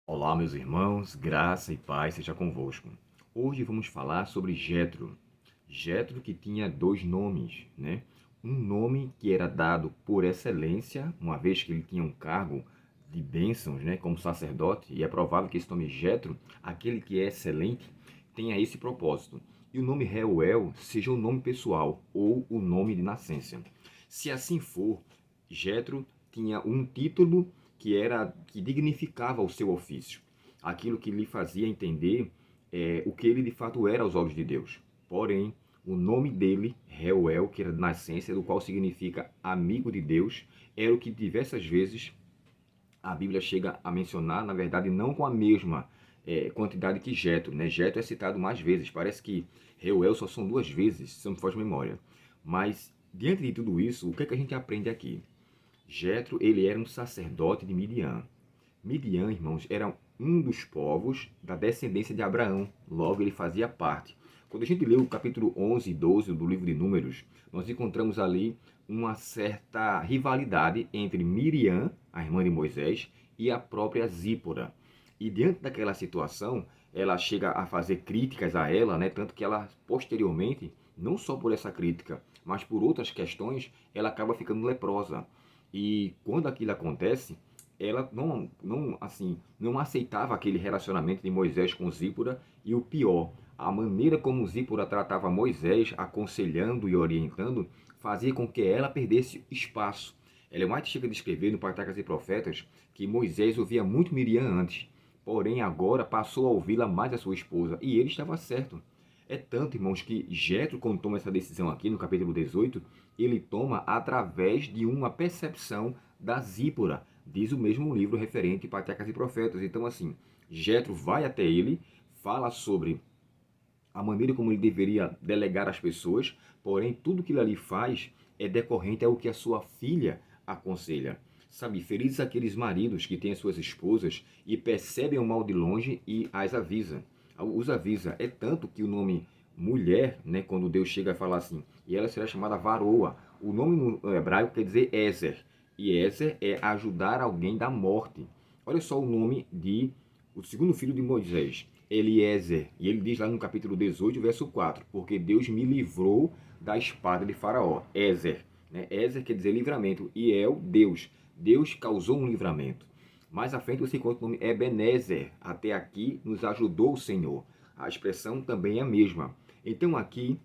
Olá, meus irmãos, graça e paz seja convosco. Hoje vamos falar sobre Jetro. Jetro que tinha dois nomes, né? Um nome que era dado por excelência, uma vez que ele tinha um cargo de bênçãos, né, como sacerdote, e é provável que esse nome Jetro, aquele que é excelente, tenha esse propósito. E o nome Reuel seja o nome pessoal ou o nome de nascença. Se assim for, Jetro tinha um título que dignificava o seu ofício, aquilo que lhe fazia entender o que ele de fato era aos olhos de Deus. Porém, o nome dele, Reuel, que era de nascença, do qual significa amigo de Deus, era o que diversas vezes a Bíblia chega a mencionar, na verdade, não com a mesma quantidade que Jetro, né? Jetro é citado mais vezes, parece que Reuel só são duas vezes, se não me foge memória. Mas, diante de tudo isso, o que é que a gente aprende aqui? Jetro, ele era um sacerdote de Midian. Midian, irmãos, era um dos povos da descendência de Abraão. Logo, ele fazia parte. Quando a gente lê o capítulo 11 e 12 do livro de Números, nós encontramos ali uma certa rivalidade entre Miriam, a irmã de Moisés, e a própria Zípora. E diante daquela situação, ela chega a fazer críticas a ela, né? Tanto que ela, posteriormente, não só por essa crítica, mas por outras questões, ela acaba ficando leprosa. E quando aquilo acontece, ela não aceitava aquele relacionamento de Moisés com Zípora, e o pior, a maneira como Zípora tratava Moisés, aconselhando e orientando, fazia com que ela perdesse espaço. Ellen White chega a descrever no Patriarcas e Profetas que Moisés ouvia muito Miriam antes, porém agora passou a ouvi-la mais a sua esposa, e ele estava certo. É tanto, irmãos, que Jetro, quando toma essa decisão aqui no capítulo 18, ele toma através de uma percepção da Zípora, diz o mesmo livro referente a Patriarcas e Profetas. Então, assim, Jetro vai até ele, fala sobre a maneira como ele deveria delegar as pessoas, porém, tudo que ele ali faz é decorrente ao que a sua filha aconselha. Sabe, felizes aqueles maridos que têm as suas esposas e percebem o mal de longe e as avisa. Os avisa. É tanto que o nome mulher, né, quando Deus chega a falar assim, e ela será chamada varoa. O nome no hebraico quer dizer Ezer. E Ezer é ajudar alguém da morte. Olha só o nome de o segundo filho de Moisés, Eliezer. E ele diz lá no capítulo 18, verso 4, porque Deus me livrou da espada de Faraó. Ezer. Né? Ezer quer dizer livramento. E El, Deus. Deus causou um livramento. Mais à frente você encontra o nome Ebenezer. Até aqui nos ajudou o Senhor. A expressão também é a mesma. Então aqui,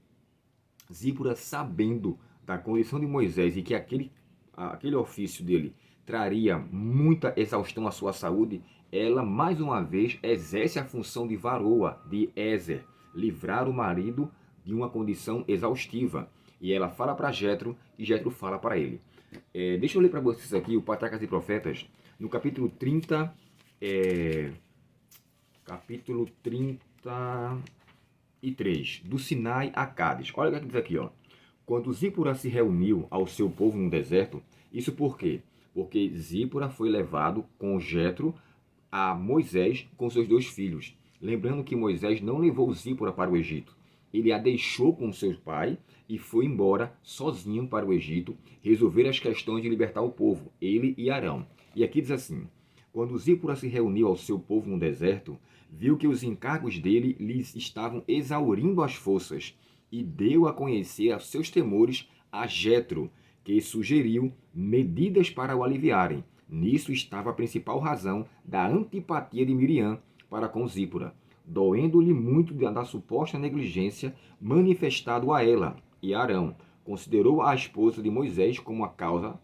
Zípora, sabendo da condição de Moisés e que aquele ofício dele traria muita exaustão à sua saúde, ela mais uma vez exerce a função de varoa, de Ezer, livrar o marido de uma condição exaustiva. E ela fala para Jetro e Jetro fala para ele. Deixa eu ler para vocês aqui o Patriarcas e Profetas, no capítulo 30, capítulo 33, do Sinai a Cádiz. Olha o que diz aqui, ó. Quando Zípora se reuniu ao seu povo no deserto, isso por quê? Porque Zípora foi levado com Jetro a Moisés com seus dois filhos. Lembrando que Moisés não levou Zípora para o Egito. Ele a deixou com seu pai e foi embora sozinho para o Egito resolver as questões de libertar o povo, ele e Arão. E aqui diz assim: quando Zípora se reuniu ao seu povo no deserto, viu que os encargos dele lhes estavam exaurindo as forças e deu a conhecer aos seus temores a Jetro, que sugeriu medidas para o aliviarem. Nisso estava a principal razão da antipatia de Miriam para com Zípora, doendo-lhe muito da suposta negligência manifestado a ela e Arão. Considerou a esposa de Moisés como a causa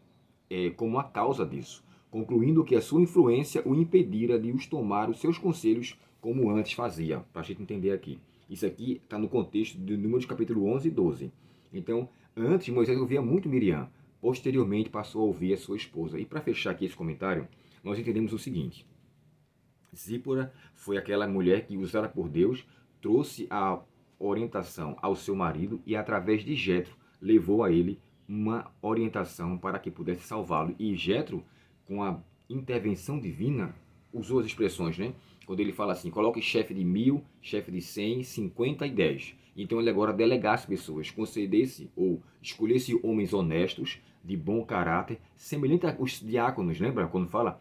disso, concluindo que a sua influência o impedira de os tomar os seus conselhos como antes fazia, para a gente entender aqui. Isso aqui está no contexto do Números capítulo 11 e 12. Então, antes Moisés ouvia muito Miriam, posteriormente passou a ouvir a sua esposa. E para fechar aqui esse comentário, nós entendemos o seguinte: Zípora foi aquela mulher que, usada por Deus, trouxe a orientação ao seu marido e, através de Jetro, levou a ele uma orientação para que pudesse salvá-lo. E Jetro, com a intervenção divina, usou as expressões, né? Quando ele fala assim, coloque chefe de 1000, chefe de 100, 50 e 10. Então ele agora delegasse pessoas, concedesse ou escolhesse homens honestos, de bom caráter, semelhante aos diáconos, lembra? Quando fala,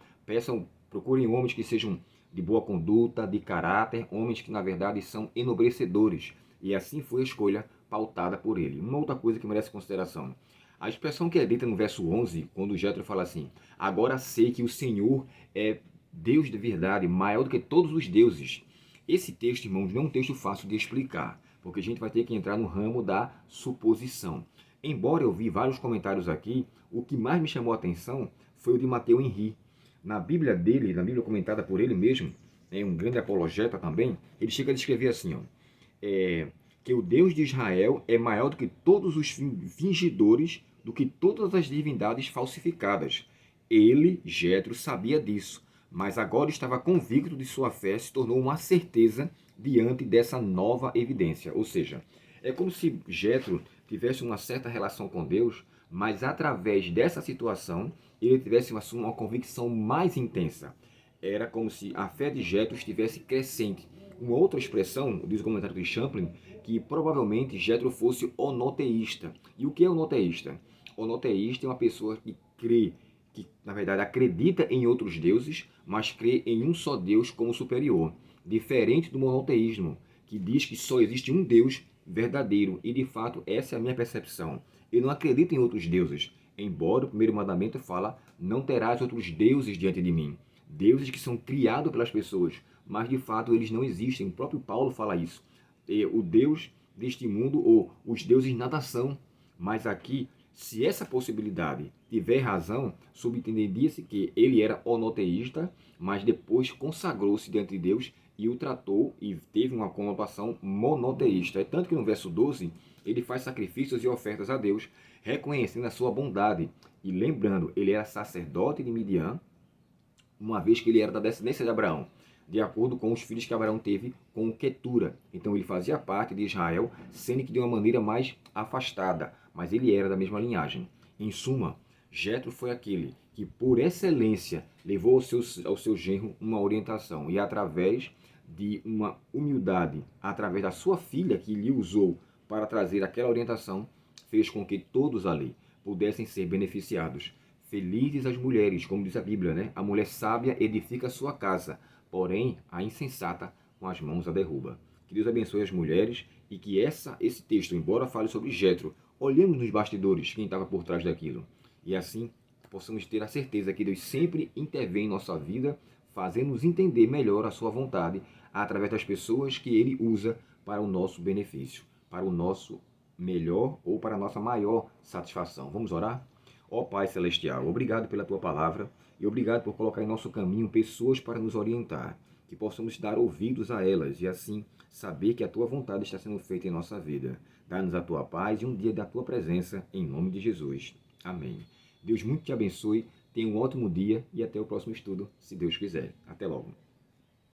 procurem homens que sejam de boa conduta, de caráter, homens que na verdade são enobrecedores. E assim foi a escolha pautada por ele. Uma outra coisa que merece consideração. A expressão que é dita no verso 11, quando Jetro fala assim: agora sei que o Senhor é Deus de verdade, maior do que todos os deuses. Esse texto, irmãos, não é um texto fácil de explicar, porque a gente vai ter que entrar no ramo da suposição. Embora eu vi vários comentários aqui, o que mais me chamou a atenção foi o de Mateus Henry. Na Bíblia dele, na Bíblia comentada por ele mesmo, um grande apologeta também, ele chega a descrever assim, ó, que o Deus de Israel é maior do que todos os fingidores, do que todas as divindades falsificadas. Ele, Jetro, sabia disso, mas agora estava convicto de sua fé, se tornou uma certeza diante dessa nova evidência. Ou seja, é como se Jetro tivesse uma certa relação com Deus, mas através dessa situação ele tivesse uma convicção mais intensa. Era como se a fé de Jetro estivesse crescente. Uma outra expressão, diz o comentário de Champlin, que provavelmente Jetro fosse onoteísta. E o que é onoteísta? Onoteísta é uma pessoa que crê, que na verdade acredita em outros deuses, mas crê em um só Deus como superior. Diferente do monoteísmo, que diz que só existe um Deus verdadeiro. E de fato essa é a minha percepção. Eu não acredito em outros deuses, embora o primeiro mandamento fala: não terás outros deuses diante de mim. Deuses que são criados pelas pessoas, mas de fato eles não existem. O próprio Paulo fala isso. O Deus deste mundo, ou os deuses nada são. Mas aqui, se essa possibilidade tiver razão, subentenderia-se que ele era onoteísta, mas depois consagrou-se diante de Deus e o tratou e teve uma conotação monoteísta. É tanto que no verso 12 ele faz sacrifícios e ofertas a Deus, reconhecendo a sua bondade. E lembrando, ele era sacerdote de Midian, uma vez que ele era da descendência de Abraão, de acordo com os filhos que Abraão teve com Quetura. Então ele fazia parte de Israel, sendo que de uma maneira mais afastada, mas ele era da mesma linhagem. Em suma, Jetro foi aquele que, por excelência, levou ao seu genro uma orientação, e através de uma humildade, através da sua filha que lhe usou para trazer aquela orientação, fez com que todos ali pudessem ser beneficiados. Felizes as mulheres, como diz a Bíblia, né? A mulher sábia edifica a sua casa, porém a insensata com as mãos a derruba. Que Deus abençoe as mulheres e que esse texto, embora fale sobre Jetro, olhemos nos bastidores quem estava por trás daquilo. E assim possamos ter a certeza que Deus sempre intervém em nossa vida, fazendo-nos entender melhor a sua vontade através das pessoas que Ele usa para o nosso benefício, para o nosso melhor ou para a nossa maior satisfação. Vamos orar? Ó Pai Celestial, obrigado pela Tua palavra e obrigado por colocar em nosso caminho pessoas para nos orientar, que possamos dar ouvidos a elas e assim saber que a Tua vontade está sendo feita em nossa vida. Dá-nos a Tua paz e um dia da Tua presença, em nome de Jesus. Amém. Deus muito te abençoe, tenha um ótimo dia e até o próximo estudo, se Deus quiser. Até logo.